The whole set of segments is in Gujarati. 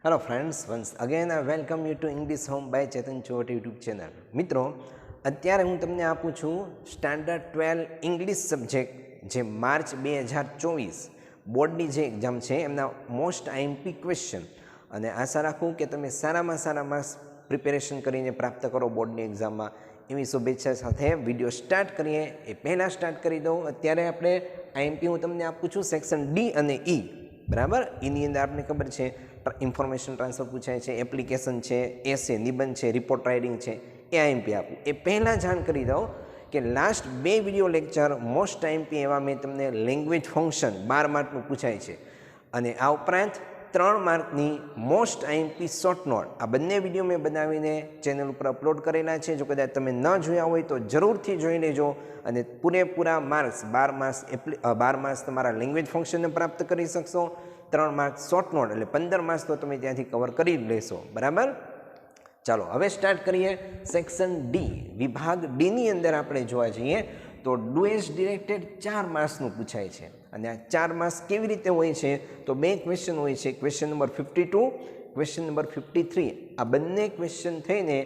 Hello friends, once again I welcome you to English home by Chetan ચોટ યુટ્યુબ ચેનલ. મિત્રો, અત્યારે હું તમને આપું છું સ્ટાન્ડર્ડ 12 ઇંગ્લિશ સબ્જેક્ટ, જે માર્ચ 2024 બોર્ડની જે એક્ઝામ છે એમના મોસ્ટ આઈએમપી ક્વેશ્ચન. અને આશા રાખું કે તમે સારામાં સારા માર્ક્સ પ્રિપેરેશન કરીને પ્રાપ્ત કરો બોર્ડની એક્ઝામમાં, એવી શુભેચ્છા સાથે વિડીયો સ્ટાર્ટ કરીએ. એ પહેલાં સ્ટાર્ટ કરી દઉં. અત્યારે આપણે આઈએમપી હું તમને આપું છું સેક્શન ડી અને ઈ. બરાબર, એની અંદર આપને ખબર છે ઇન્ફોર્મેશન ટ્રાન્સફર પૂછાય છે, એપ્લિકેશન છે, એસે નિબંધ છે, રિપોર્ટ રાઇટિંગ છે, એ આઈએમપી આપું. એ પહેલાં જાણ કરી દઉં કે last 2 video lecture most IMP એવા મેં તમને લેંગ્વેજ ફંક્શન 12 માર્કનું પૂછાય છે, અને આ ઉપરાંત 3 માર્કની મોસ્ટ આઈએમપી શોર્ટ નોટ, આ બંને વિડીયો મેં બનાવીને ચેનલ ઉપર અપલોડ કરેલા છે. જો કદાચ તમે ન જોયા હોય તો જરૂરથી જોઈ લેજો, અને પૂરેપૂરા માર્ક્સ 12 માર્ક્સ તમારા લેંગ્વેજ ફંક્શનને પ્રાપ્ત કરી શકશો. 3 માર્ક્સ શોર્ટ નોટ એટલે 15 માર્ક્સ તો તમે ત્યાંથી કવર કરી જ લેશો. બરાબર, ચાલો હવે સ્ટાર્ટ કરીએ. સેક્શન ડી, વિભાગ ડીની અંદર આપણે જોવા જઈએ તો ડુ એઝ ડિરેક્ટેડ 4 માર્ક્સનું પૂછાય છે. અને આ 4 માર્ક્સ કેવી રીતે હોય છે તો 2 ક્વેશ્ચન હોય છે. Question number 52, question number 53. આ બંને ક્વેશ્ચન થઈને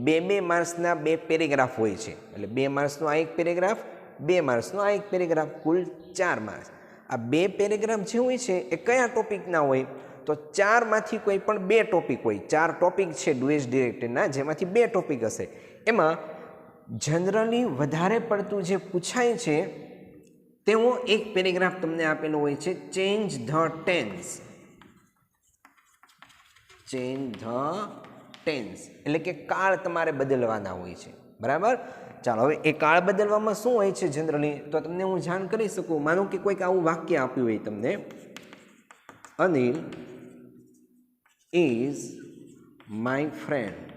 2 માર્ક્સના 2 પેરેગ્રાફ હોય છે. એટલે 2 માર્ક્સનો આ એક પેરેગ્રાફ, 2 માર્ક્સનો આ એક પેરેગ્રાફ, કુલ 4 માર્ક્સ. આ 2 પેરેગ્રાફ જે હોય છે એ કયા ટોપિકના હોય તો 4માંથી કોઈ પણ 2 ટોપિક હોય. 4 ટોપિક છે ડુ એઝ ડિરેક્ટેડના, જેમાંથી 2 ટોપિક હશે. એમાં જનરલી વધારે પડતું જે પૂછાય છે તેવો એક પેરેગ્રાફ તમને આપેલો હોય છે, change the tense. Change the tense એટલે કે કાળ તમારે બદલવાના હોય છે. બરાબર, ચાલો હવે એ કાળ બદલવામાં શું હોય છે જનરલી, તો તમને હું જાણ કરી શકું. માનો કે કોઈક આવું વાક્ય આપ્યું હોય તમને, અનિલ ઇઝ માય ફ્રેન્ડ.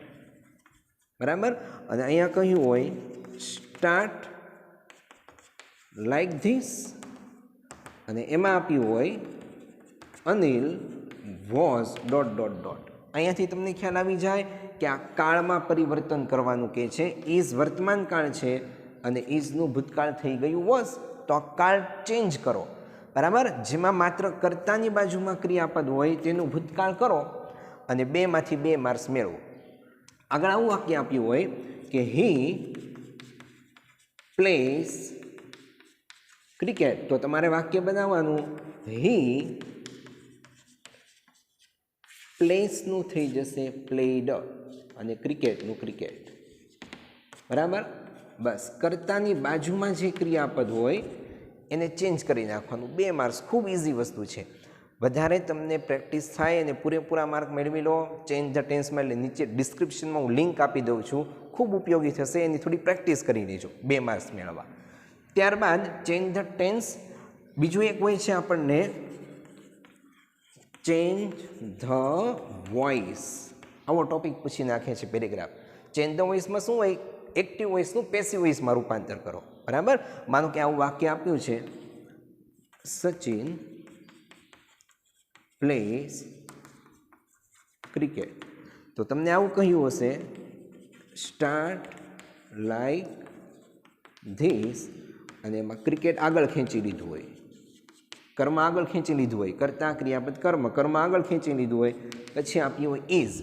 બરાબર, અને અહીંયા કહ્યું હોય સ્ટાર્ટ લાઈક ધીસ, અને એમાં આપ્યું હોય અનિલ વોઝ ... અહીંયાથી તમને ખ્યાલ આવી જાય કે આ કાળમાં પરિવર્તન કરવાનું કે છે. ઇઝ વર્તમાન કાળ છે અને ઇઝનું ભૂતકાળ થઈ ગયું વોઝ, તો આ કાળ ચેન્જ કરો. બરાબર, જેમાં માત્ર કર્તાની બાજુમાં ક્રિયાપદ હોય તેનું ભૂતકાળ કરો અને 2માંથી 2 માર્ક્સ મેળવો. આગળ આવું વાક્ય આપ્યું હોય કે હી પ્લેસ ક્રિકેટ, તો તમારે વાક્ય બનાવવાનું હી પ્લેસનું થઈ જશે પ્લેડ, અને ક્રિકેટનું ક્રિકેટ. બરાબર, બસ કર્તાની બાજુમાં જે ક્રિયાપદ હોય એને ચેન્જ કરી નાખવાનું. 2 માર્ક્સ, ખૂબ ઇઝી વસ્તુ છે. વધારે તમને પ્રેક્ટિસ થાય અને પૂરેપૂરા માર્ક મેળવી લો ચેન્જ ધ ટેન્સમાં, એટલે નીચે ડિસ્ક્રિપ્શનમાં હું લિંક આપી દઉં છું, ખૂબ ઉપયોગી થશે. એની થોડી પ્રેક્ટિસ કરી લેજો 2 માર્ક્સ મેળવવા. ત્યારબાદ ચેન્જ ધ ટેન્સ, બીજું એક હોય છે આપણને ચેન્જ ધ વોઇસ. આવો ટોપિક પૂછી નાખે છે પેરેગ્રાફ. ચેન્જ ધ વોઇસમાં શું હોય, એક્ટિવ વોઇસનું પેસિવ વોઇસમાં રૂપાંતર કરો. બરાબર, માનો કે આવું વાક્ય આપ્યું છે, સચિન પ્લેસ ક્રિકેટ, તો તમને આવું કહ્યું હશે સ્ટાર્ટ લાઈક ધીસ, અને એમાં ક્રિકેટ આગળ ખેંચી લીધું હોય, કર્મ આગળ ખેંચી લીધું હોય, કર્તા ક્રિયાપદ કર્મ, કર્મ આગળ ખેંચી લીધું હોય, પછી આપ્યું હોય ઇઝ ...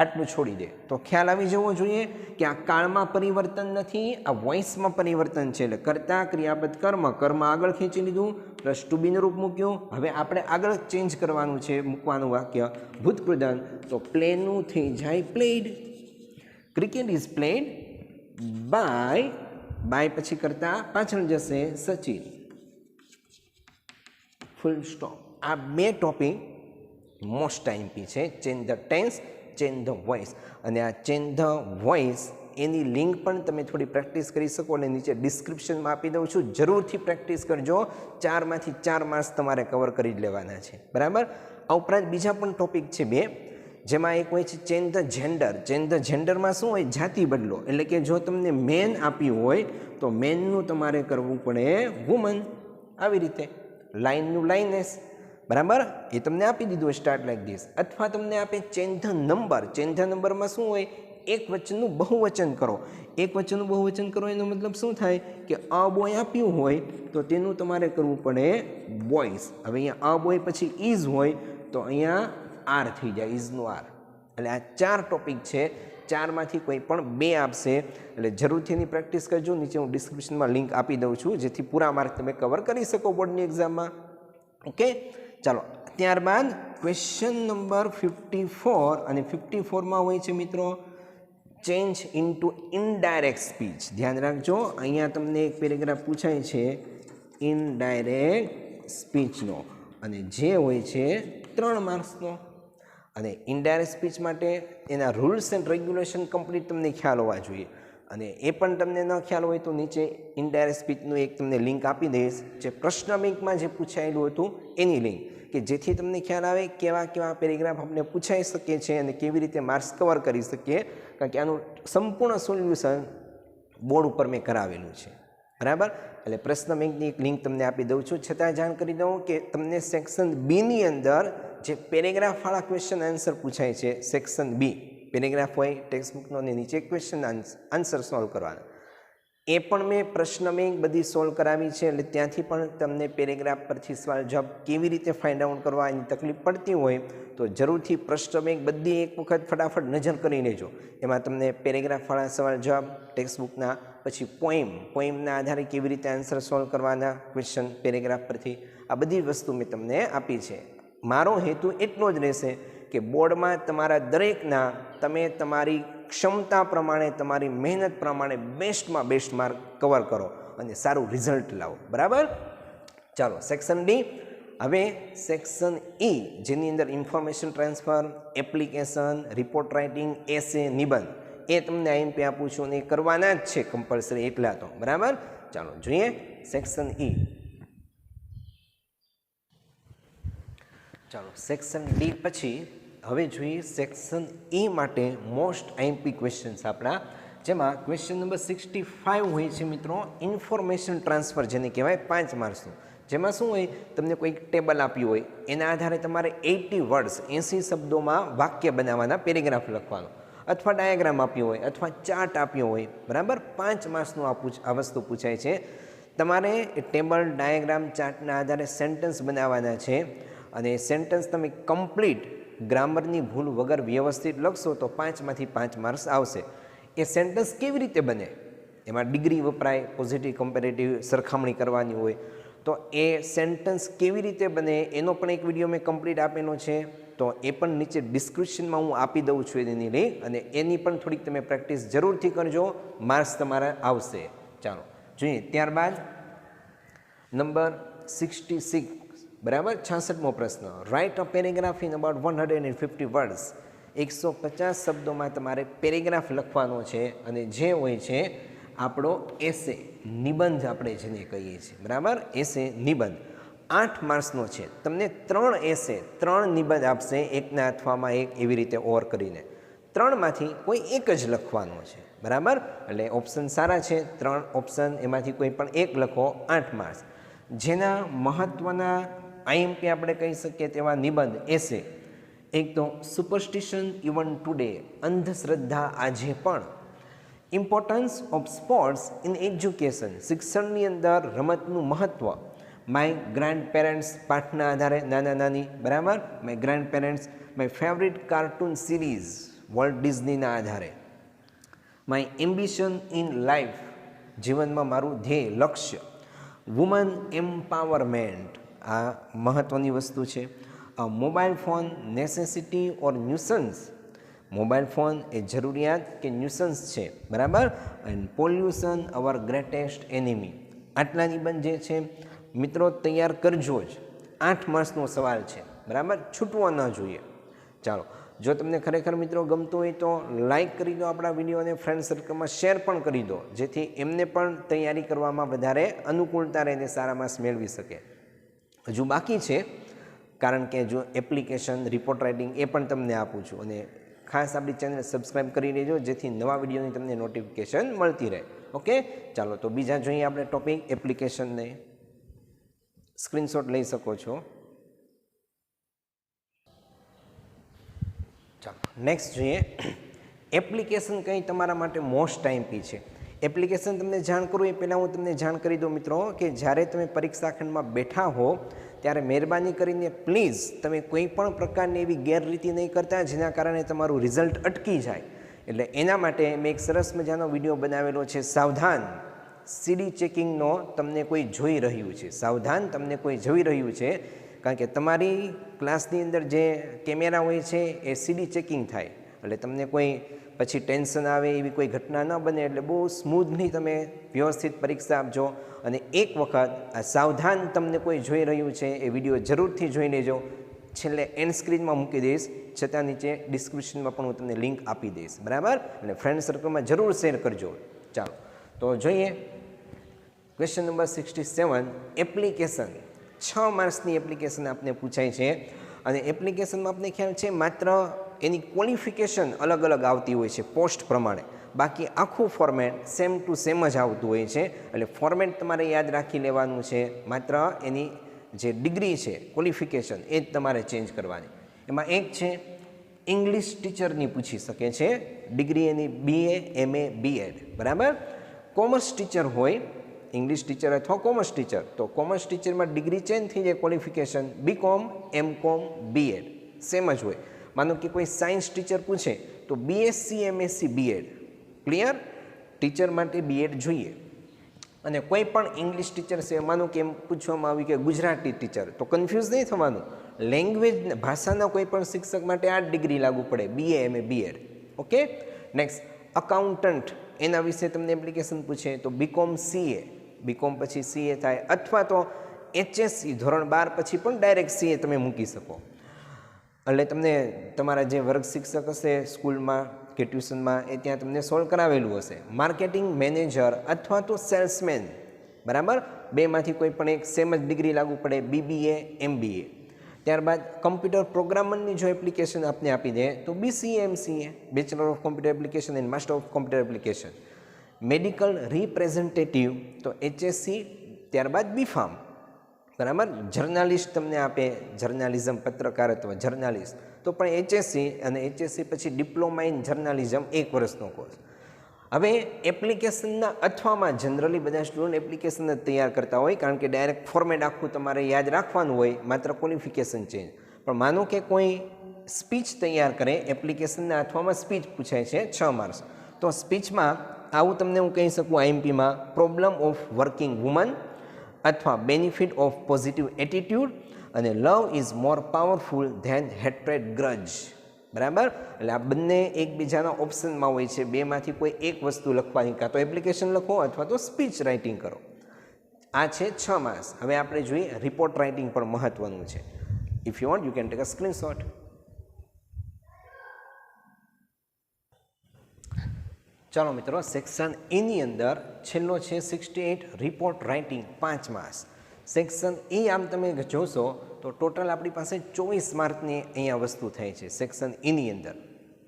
આટલું છોડી દે. તો ખ્યાલ આવી જવો જોઈએ કે આ કાળમાં પરિવર્તન નથી, આ વોઇસમાં પરિવર્તન છે. એટલે કર્તા ક્રિયાપદ કર્મ, કર્મ આગળ ખેંચી લીધું, પ્લસ ટુ બીનું રૂપ મૂક્યું. હવે આપણે આગળ ચેન્જ કરવાનું છે, મૂકવાનું વાક્ય ભૂતકૃદન, તો પ્લેનું થઈ જાય played. Cricket is played by પછી કરતા પાછળ જશે સચિન, ફૂલ સ્ટોપ. આ 2 ટોપિક મોસ્ટ આઈએમપી છે, change the tense, change the voice. અને આ ચેન્જ ધ વોઇસ એની લિંક પણ તમે થોડી પ્રેક્ટિસ કરી શકો, અને નીચે ડિસ્ક્રિપ્શનમાં આપી દઉં છું, જરૂરથી પ્રેક્ટિસ કરજો. 4માંથી 4 માર્ક્સ તમારે કવર કરી જ લેવાના છે. બરાબર, આ ઉપરાંત બીજા પણ ટોપિક છે 2, જેમાં એક હોય છે change the gender. Change the જેન્ડરમાં શું હોય, જાતિ બદલો. એટલે કે જો તમને મેન આપ્યું હોય તો મેનનું તમારે કરવું પડે વુમન. આવી રીતે લાઇનનું લાઇનેસ. બરાબર, એ તમને આપી દીધું સ્ટાર્ટ લાઈક ધીસ. અથવા તમને આપે change the number. Change the નંબરમાં શું હોય, એક વચનનું બહુવચન કરો. એક વચનનું બહુવચન કરો એનો મતલબ શું થાય કે અ બોય આપ્યું હોય તો તેનું તમારે કરવું પડે બોયસ. હવે અહીંયા અ બોય પછી ઇઝ હોય તો અહીંયા આર થઈ જાય, ઇઝનો આર. એટલે આ 4 ટોપિક છે, 4માંથી કોઈ પણ 2 આપશે. એટલે જરૂરથી એની પ્રેક્ટિસ કરજો. નીચે હું ડિસ્ક્રિપ્શનમાં લિંક આપી દઉં છું, જેથી પૂરા માર્ક તમે કવર કરી શકો બોર્ડની એક્ઝામમાં. ઓકે, ચાલો. ત્યારબાદ ક્વેશ્ચન નંબર 54, અને 54માં હોય છે મિત્રો ચેન્જ ઇનટુ ઇનડાયરેક્ટ સ્પીચ. ધ્યાન રાખજો, અહીંયા તમને એક પેરેગ્રાફ પૂછાય છે ઇનડાયરેક્ટ સ્પીચનો, અને જે હોય છે 3 માર્ક્સનો. અને ઇનડાયરેક્ટ સ્પીચ માટે એના રૂલ્સ એન્ડ રેગ્યુલેશન કમ્પ્લીટ તમને ખ્યાલ હોવા જોઈએ. અને એ પણ તમને ન ખ્યાલ હોય તો નીચે ઇનડાયરેક્ટ સ્પીચનું એક તમને લિંક આપી દઈશ, જે પ્રશ્ન બેંકમાં જે પૂછાયેલું હતું એની લિંક, કે જેથી તમને ખ્યાલ આવે કેવા કેવા પેરેગ્રાફ આપણે પૂછાઈ શકે છે અને કેવી રીતે માર્ક્સ કવર કરી શકીએ. કારણ કે આનું સંપૂર્ણ સોલ્યુશન બોર્ડ ઉપર મેં કરાવેલું છે, બરાબર. એટલે પ્રશ્ન બેંકની એક લિંક તમને આપી દઉં છું. છતાં જાણ કરી દઉં કે તમને સેક્શન બીની અંદર જે પેરેગ્રાફવાળા ક્વેશ્ચન આન્સર પૂછાય છે, સેક્શન બી પેરેગ્રાફ હોય ટેક્સ્ટબુકનો, અને નીચે ક્વેશ્ચન આન્સર સોલ્વ કરવાના, એ પણ મેં પ્રશ્ન બેંક બધી સોલ્વ કરાવી છે. એટલે ત્યાંથી પણ તમને પેરેગ્રાફ પરથી સવાલ જવાબ કેવી રીતે ફાઇન્ડ આઉટ કરવા એની તકલીફ પડતી હોય તો જરૂરથી પ્રશ્ન બેંક બધી એક વખત ફટાફટ નજર કરી લેજો. એમાં તમને પેરેગ્રાફવાળા સવાલ જવાબ ટેક્સ્ટબુકના, પછી પોઈમના આધારે કેવી રીતે આન્સર સોલ્વ કરવાના ક્વેશ્ચન પેરેગ્રાફ પરથી, આ બધી વસ્તુ મેં તમને આપી છે. મારો હેતુ એટલો જ રહેશે કે બોર્ડમાં તમારા દરેકના તમે તમારી ક્ષમતા પ્રમાણે, તમારી મહેનત પ્રમાણે બેસ્ટમાં બેસ્ટ માર્ક કવર કરો અને સારું રિઝલ્ટ લાવો, બરાબર. ચાલો, સેક્શન ડી. હવે સેક્શન ઈ, જેની અંદર information transfer, application, report writing, essay, નિબંધ, એ તમને આઈએમપી આપું છું અને એ કરવાના જ છે કમ્પલસરી, એટલા તો, બરાબર. ચાલો જોઈએ સેક્શન ઈ. ચાલો, સેક્શન ડી પછી હવે જોઈએ સેક્શન ઈ માટે મોસ્ટ આઈએમપી ક્વેશ્ચન્સ આપણા, જેમાં ક્વેશ્ચન નંબર 65 હોય છે મિત્રો ઇન્ફોર્મેશન ટ્રાન્સફર, જેને કહેવાય 5 માર્ક્સનું. જેમાં શું હોય, તમને કોઈક ટેબલ આપ્યું હોય, એના આધારે તમારે 80 વર્ડ્સ 80 શબ્દોમાં વાક્ય બનાવવાના, પેરેગ્રાફ લખવાનો, અથવા ડાયાગ્રામ આપ્યો હોય, અથવા ચાર્ટ આપ્યો હોય, બરાબર. 5 માર્ક્સનું આ વસ્તુ પૂછાય છે. તમારે ટેબલ, ડાયાગ્રામ, ચાર્ટના આધારે સેન્ટેન્સ બનાવવાના છે. અને સેન્ટેન્સ તમે કમ્પ્લીટ ગ્રામરની ભૂલ વગર વ્યવસ્થિત લખશો તો 5માંથી 5 માર્ક્સ આવશે. એ સેન્ટેન્સ કેવી રીતે બને, એમાં ડિગ્રી વપરાય, પોઝિટિવ કમ્પેરેટિવ સરખામણી કરવાની હોય, તો એ સેન્ટેન્સ કેવી રીતે બને એનો પણ એક વિડીયો મેં કમ્પ્લીટ આપેલો છે. તો એ પણ નીચે ડિસ્ક્રિપ્શનમાં હું આપી દઉં છું એની લિંક, અને એની પણ થોડીક તમે પ્રેક્ટિસ જરૂરથી કરજો, માર્ક્સ તમારા આવશે. ચાલો જોઈએ. ત્યારબાદ નંબર 66, બરાબર, 66મો પ્રશ્ન. Write a paragraph in about 150 words. 150 શબ્દોમાં તમારે પેરેગ્રાફ લખવાનો છે, અને જે હોય છે આપણો એસે, નિબંધ આપણે જેને કહીએ છીએ, બરાબર. એસે, નિબંધ 8 માર્ક્સનો છે. તમને 3 એસે, 3 નિબંધ આપશે, એકના અથવામાં એક, એવી રીતે ઓર કરીને 3માંથી કોઈ એક જ લખવાનો છે, બરાબર. એટલે ઓપ્શન સારા છે, 3 ઓપ્શન, એમાંથી કોઈ પણ એક લખો, 8 માર્ક્સ. જેના મહત્ત્વના આઈએમપી આપણે કહી શકીએ તેવા નિબંધ એસે, એક તો સુપરસ્ટિશન ઇવન ટુડે, અંધશ્રદ્ધા આજે પણ. Importance of sports in education, શિક્ષણની અંદર રમતનું મહત્ત્વ. માય ગ્રાન્ડ પેરેન્ટ્સ, પાઠના આધારે નાના નાની, બરાબર. My grandparents. My favourite cartoon series, Walt ડિઝનીના આધારે. માય એમ્બિશન ઇન લાઈફ, જીવનમાં મારું ધ્યેય, લક્ષ્ય. વુમન એમ્પાવરમેન્ટ, આ મહત્ત્વની વસ્તુ છે. Mobile phone necessity or nuisance, mobile phone એ જરૂરિયાત કે ન્યુસન્સ છે, બરાબર. And pollution our greatest enemy. આટલા નિબંધ જે છે મિત્રો તૈયાર કરજો જ. 8 માર્ક્સનો સવાલ છે, બરાબર, છૂટવો ન જોઈએ. ચાલો, જો તમને ખરેખર મિત્રો ગમતું હોય તો લાઈક કરી દો આપણા વિડીયોને, ફ્રેન્ડ સર્કલમાં શેર પણ કરી દો, જેથી એમને પણ તૈયારી કરવામાં વધારે અનુકૂળતા રહે, સારા માર્ક્સ મેળવી શકે. હજુ બાકી છે, કારણ કે જો એપ્લિકેશન, રિપોર્ટ રાઇટિંગ એ પણ તમને આપું છું, અને ખાસ આપણી ચેનલ સબસ્ક્રાઈબ કરી લેજો, જેથી નવા વિડીયોની તમને નોટિફિકેશન મળતી રહે. ઓકે, ચાલો તો બીજા જોઈએ આપણે ટોપિક એપ્લિકેશનને. સ્ક્રીનશોટ લઈ શકો છો. ચાલો નેક્સ્ટ જોઈએ એપ્લિકેશન કઈ તમારા માટે મોસ્ટ આઈએમપી છે. એપ્લિકેશન તમને જાણ કરું એ પહેલાં હું તમને જાણ કરી દઉં મિત્રો કે જ્યારે તમે પરીક્ષા ખંડમાં બેઠા હો ત્યારે મહેરબાની કરીને પ્લીઝ તમે કોઈ પણ પ્રકારની એવી ગેરરીતિ નહીં કરતા જેના કારણે તમારું રિઝલ્ટ અટકી જાય. એટલે એના માટે મેં એક સરસ મજાનો વિડીયો બનાવેલો છે, સાવધાન સીડી ચેકિંગનો. તમને કોઈ જોઈ રહ્યું છે, સાવધાન તમને કોઈ જોઈ રહ્યું છે, કારણ કે તમારી ક્લાસની અંદર જે કેમેરા હોય છે એ સીડી ચેકિંગ થાય. એટલે તમને કોઈ પછી ટેન્શન આવે એવી કોઈ ઘટના ન બને. એટલે બહુ સ્મૂથલી તમે વ્યવસ્થિત પરીક્ષા આપજો. અને એક વખત આ સાવધાન તમને કોઈ જોઈ રહ્યું છે એ વિડીયો જરૂરથી જોઈ લેજો. છેલ્લે એન્ડ સ્ક્રીનમાં મૂકી દઈશ, છતાં નીચે ડિસ્ક્રિપ્શનમાં પણ હું તમને લિંક આપી દઈશ, બરાબર? અને ફ્રેન્ડ સર્કલમાં જરૂર શેર કરજો. ચાલો તો જોઈએ ક્વેશ્ચન નંબર 67. એપ્લિકેશન 6 માર્ક્સની એપ્લિકેશન આપને પૂછાય છે. અને એપ્લિકેશનમાં આપને ખ્યાલ છે માત્ર એની ક્વોલિફિકેશન અલગ અલગ આવતી હોય છે પોસ્ટ પ્રમાણે, બાકી આખું ફોર્મેટ સેમ ટુ સેમ જ આવતું હોય છે. એટલે ફોર્મેટ તમારે યાદ રાખી લેવાનું છે, માત્ર એની જે ડિગ્રી છે ક્વોલિફિકેશન એ જ તમારે ચેન્જ કરવાની. એમાં એક છે ઇંગ્લિશ ટીચરની પૂછી શકે છે, ડિગ્રી એની BA MA BEd, બરાબર? કોમર્સ ટીચર હોય, ઇંગ્લિશ ટીચર અથવા કોમર્સ ટીચર, તો કોમર્સ ટીચરમાં ડિગ્રી ચેન્જ થઈ જાય, qualification BCom MCom BEd same જ હોય. માનો કે કોઈ સાયન્સ ટીચર પૂછે તો BSc MSc BEd, clear? Teacher માટે BEd જોઈએ. અને કોઈ પણ ઇંગ્લિશ ટીચર છે, માનો કે એમ પૂછવામાં આવ્યું કે ગુજરાતી ટીચર, તો કન્ફ્યુઝ નહીં થવાનું. લેંગ્વેજ ભાષાના કોઈ પણ શિક્ષક માટે આ ડિગ્રી લાગુ પડે, BA MA BEd. Okay, next accountant, એના વિશે તમને એપ્લિકેશન પૂછે તો BCom CA, BCom પછી CA થાય, અથવા તો HSC ધોરણ 12 પછી પણ ડાયરેક્ટ CA તમે મૂકી શકો. એટલે તમને તમારા જે વર્ગ શિક્ષક હશે સ્કૂલમાં કે ટ્યુશનમાં એ ત્યાં તમને સોલ્વ કરાવેલું હશે. માર્કેટિંગ મેનેજર અથવા તો સેલ્સમેન, બરાબર? બેમાંથી કોઈ પણ એક સેમ જ ડિગ્રી લાગુ પડે, BBA MBA. ત્યારબાદ કમ્પ્યુટર પ્રોગ્રામરની જો એપ્લિકેશન આપને આપી દે તો BCA MCA, bachelor of computer application and master of computer application. Medical representative તો HSC, ત્યારબાદ BPharm, બરાબર? જર્નાલિસ્ટ તમને આપે, જર્નાલિઝમ પત્રકારત્વ જર્નાલિસ્ટ, તો પણ HSC, અને HSC પછી ડિપ્લોમા ઇન જર્નાલિઝમ 1 વર્ષનો કોર્સ. હવે એપ્લિકેશનના અથવામાં જનરલી બધા સ્ટુડન્ટ એપ્લિકેશન જ તૈયાર કરતા હોય, કારણ કે ડાયરેક્ટ ફોર્મેટ આખું તમારે યાદ રાખવાનું હોય, માત્ર ક્વોલિફિકેશન ચેન્જ. પણ માનો કે કોઈ સ્પીચ તૈયાર કરે, એપ્લિકેશનના અથવામાં સ્પીચ પૂછાય છે 6 માર્ક્સ, તો સ્પીચમાં આવું તમને હું કહી શકું IMPમાં, પ્રોબ્લેમ ઓફ વર્કિંગ વુમન, અથવા બેનિફિટ ઓફ પોઝિટિવ એટીટ્યૂડ, અને love is more powerful than hatred grudge, બરાબર? એટલે આ બંને એકબીજાના ઓપ્શનમાં હોય છે, બેમાંથી કોઈ એક વસ્તુ લખવાની, કાં તો એપ્લિકેશન લખો અથવા તો સ્પીચ રાઇટિંગ કરો. આ છે 6 માર્ક્સ. હવે આપણે જોઈએ રિપોર્ટ રાઇટિંગ પણ મહત્વનું છે. If you want you can take a screenshot. ચાલો મિત્રો, સેક્શન એની અંદર છેલ્લો છે 68 report writing 5 marks. Section A આમ તમે જોશો તો ટોટલ આપણી પાસે 24 માર્કની અહીંયા વસ્તુ થાય છે. સેક્શન એની અંદર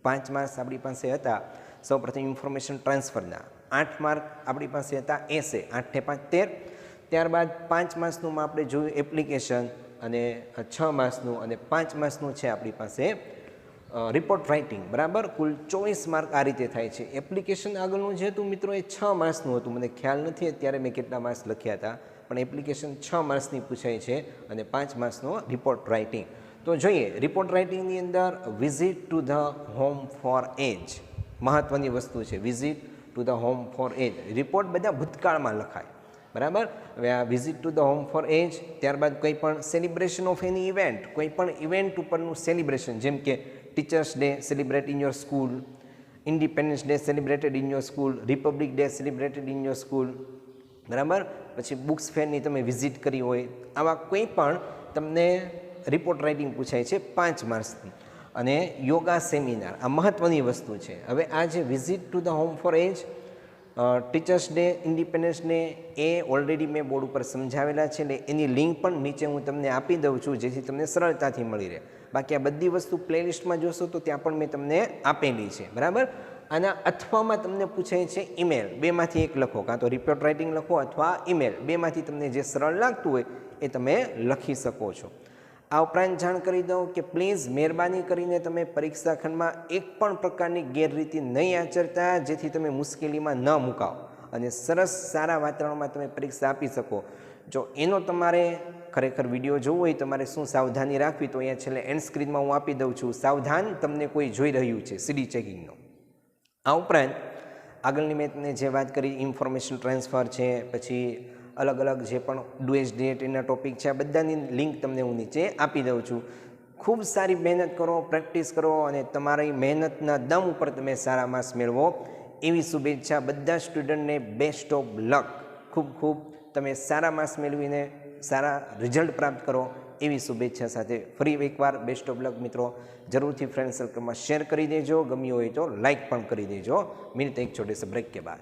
5 માર્ક્સ આપણી પાસે હતા સૌપ્રથમ ઇન્ફોર્મેશન ટ્રાન્સફરના, 8 માર્ક આપણી પાસે હતા એસે, 8 ને 5 13. ત્યારબાદ 5 માર્ક્સનું આપણે જોયું એપ્લિકેશન, અને 6 માર્ક્સનું અને 5 માર્ક્સનું છે આપણી પાસે રિપોર્ટ રાઇટિંગ, બરાબર? કુલ 24 માર્ક આ રીતે થાય છે. એપ્લિકેશન આગળનું જે હતું મિત્રો એ 6 માર્ક્સનું હતું, મને ખ્યાલ નથી અત્યારે મેં કેટલા માર્ક્સ લખ્યા હતા, પણ એપ્લિકેશન 6 માર્ક્સની પૂછાય છે, અને 5 માર્ક્સનો રિપોર્ટ રાઇટિંગ. તો જોઈએ રિપોર્ટ રાઇટિંગની અંદર visit to the home for age મહત્ત્વની વસ્તુ છે. Visit to the home for age, report બધા ભૂતકાળમાં લખાય, બરાબર? હવે આ visit to the home for age, ત્યારબાદ કોઈ પણ સેલિબ્રેશન ઓફ એની ઇવેન્ટ, કોઈ પણ ઇવેન્ટ ઉપરનું સેલિબ્રેશન, જેમ કે teachers day celebrate in your school, independence day celebrated in your school, Republic day celebrated in your school, બરાબર? પછી બુક્સ ફેરની તમે વિઝિટ કરી હોય, આવા કોઈ પણ તમને રિપોર્ટ રાઇટિંગ પૂછાય છે 5 માર્ક્સની. અને યોગા સેમિનાર, આ મહત્ત્વની વસ્તુ છે. હવે આ જે visit to the home for age, teachers day, independence day, એ ઓલરેડી મેં બોર્ડ ઉપર સમજાવેલા છે, એટલે એની લિંક પણ નીચે હું તમને આપી દઉં છું, જેથી તમને સરળતાથી મળી રહે. બાકી આ બધી વસ્તુ પ્લેલિસ્ટમાં જોશો તો ત્યાં પણ મેં તમને આપેલી છે, બરાબર? આના અથવામાં તમને પૂછાય છે ઈમેલ, બેમાંથી એક લખો, કાં તો રિપોર્ટ રાઇટિંગ લખો અથવા ઈમેલ, બેમાંથી તમને જે સરળ લાગતું હોય એ તમે લખી શકો છો. આ ઉપરાંત જાણ કરી દઉં કે પ્લીઝ મહેરબાની કરીને તમે પરીક્ષા ખંડમાં એક પણ પ્રકારની ગેરરીતિ નહીં આચરતા, જેથી તમે મુશ્કેલીમાં ન મુકાઓ અને સરસ સારા વાતાવરણમાં તમે પરીક્ષા આપી શકો. જો એનો તમારે ખરેખર વિડીયો જોવો હોય તમારે શું સાવધાની રાખવી તો અહીંયા છેલ્લે એન્ડ સ્ક્રીનમાં હું આપી દઉં છું. સાવધાન, તમને કોઈ જોઈ રહ્યું છે સીડી ચેકિંગનો. આ ઉપરાંત આગળની મેં તમને જે વાત કરી ઇન્ફોર્મેશન ટ્રાન્સફર છે, પછી અલગ અલગ જે પણ ડુએસ ડીએટીના ટોપિક છે, આ બધાની લિંક તમને હું નીચે આપી દઉં છું. ખૂબ સારી મહેનત કરો, પ્રેક્ટિસ કરો અને તમારી મહેનતના દમ ઉપર તમે સારા માર્ક્સ મેળવો એવી શુભેચ્છા. બધા સ્ટુડન્ટને બેસ્ટ ઓફ લક. ખૂબ ખૂબ તમે સારા માર્ક્સ મેળવીને સારા રિઝલ્ટ પ્રાપ્ત કરો એવી શુભેચ્છા સાથે ફરી એકવાર બેસ્ટ ઓફ લક મિત્રો. જરૂરથી ફ્રેન્ડ સર્કલમાં શેર કરી દેજો, ગમ્યું હોય તો લાઇક પણ કરી દેજો. મિલતે એક છોટે સે બ્રેક કે બાદ.